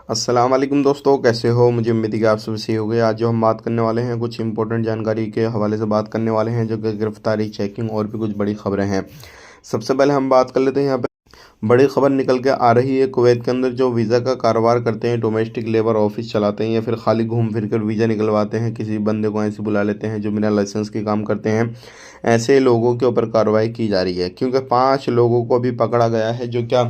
अस्सलाम वालेकुम दोस्तों, कैसे हो? मुझे उम्मीद है कि आप सब सही हो गए। आज जो हम बात करने वाले हैं, कुछ इंपॉर्टेंट जानकारी के हवाले से बात करने वाले हैं, जो कि गिरफ्तारी, चेकिंग और भी कुछ बड़ी खबरें हैं। सबसे पहले हम बात कर लेते हैं यहाँ पे बड़ी खबर निकल के आ रही है। कुवैत के अंदर जो वीज़ा का कारोबार करते हैं, डोमेस्टिक लेबर ऑफिस चलाते हैं या फिर खाली घूम फिर कर वीज़ा निकलवाते हैं, किसी बंदे को ऐसे बुला लेते हैं जो बिना लाइसेंस के काम करते हैं, ऐसे लोगों के ऊपर कार्रवाई की जा रही है। क्योंकि 5 लोगों को अभी पकड़ा गया है जो क्या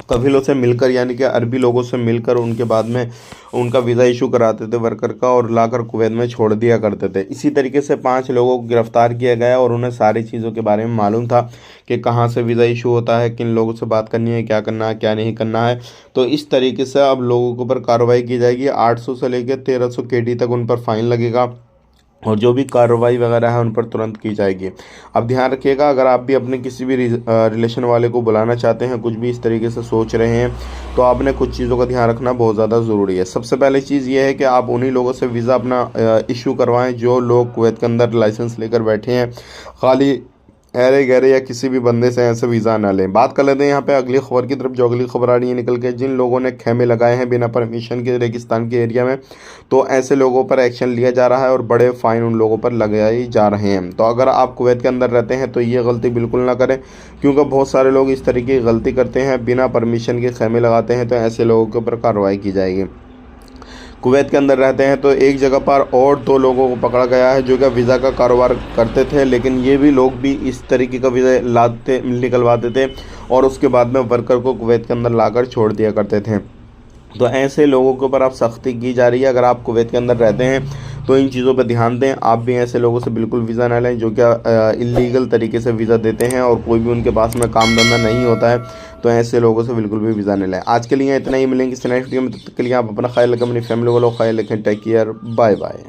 कफिलों से मिलकर, यानी कि अरबी लोगों से मिलकर उनके बाद में उनका वीज़ा इशू कराते थे वर्कर का, और लाकर कुवैत में छोड़ दिया करते थे। इसी तरीके से 5 लोगों को गिरफ्तार किया गया और उन्हें सारी चीज़ों के बारे में मालूम था कि कहाँ से वीज़ा इशू होता है, किन लोगों से बात करनी है, क्या करना है, क्या नहीं करना है। तो इस तरीके से अब लोगों के ऊपर कार्रवाई की जाएगी। 800 से लेकर 1300 KD तक उन पर फाइन लगेगा और जो भी कार्रवाई वगैरह है उन पर तुरंत की जाएगी। अब ध्यान रखिएगा, अगर आप भी अपने किसी भी रिलेशन वाले को बुलाना चाहते हैं, कुछ भी इस तरीके से सोच रहे हैं, तो आपने कुछ चीज़ों का ध्यान रखना बहुत ज़्यादा ज़रूरी है। सबसे पहले चीज़ ये है कि आप उन्हीं लोगों से वीज़ा अपना इशू करवाएं जो लोग कुवैत के अंदर लाइसेंस लेकर बैठे हैं। खाली अरे गहरे या किसी भी बंदे से ऐसे वीज़ा ना लें। बात कर लेते हैं यहाँ पे अगली खबर की तरफ। जो अगली खबर आ रही है निकल के, जिन लोगों ने खेमे लगाए हैं बिना परमिशन के रेगिस्तान के एरिया में, तो ऐसे लोगों पर एक्शन लिया जा रहा है और बड़े फाइन उन लोगों पर लगाए जा रहे हैं। तो अगर आप कुवैत के अंदर रहते हैं तो ये गलती बिल्कुल ना करें, क्योंकि बहुत सारे लोग इस तरीके की गलती करते हैं, बिना परमिशन के खेमे लगाते हैं। तो ऐसे लोगों के ऊपर कार्रवाई की जाएगी। कुवैत के अंदर रहते हैं तो एक जगह पर और 2 लोगों को पकड़ा गया है जो कि वीज़ा का कारोबार करते थे, लेकिन ये भी लोग भी इस तरीके का वीज़ा लाते निकलवाते थे और उसके बाद में वर्कर को कुवैत के अंदर लाकर छोड़ दिया करते थे। तो ऐसे लोगों के ऊपर अब सख्ती की जा रही है। अगर आप कुवैत के अंदर रहते हैं तो इन चीज़ों पर ध्यान दें। आप भी ऐसे लोगों से बिल्कुल वीज़ा ना लें जो क्या इलीगल तरीके से वीज़ा देते हैं और कोई भी उनके पास में काम धंधा नहीं होता है। तो ऐसे लोगों से बिल्कुल भी वीज़ा नहीं लें। आज के लिए इतना ही, मिलेंगे इस नेक्स्ट वीडियो में। तब तक के लिए आप अपना ख्याल रखें, अपनी फैमिली वालों का ख्याल रखें। Take care, bye bye.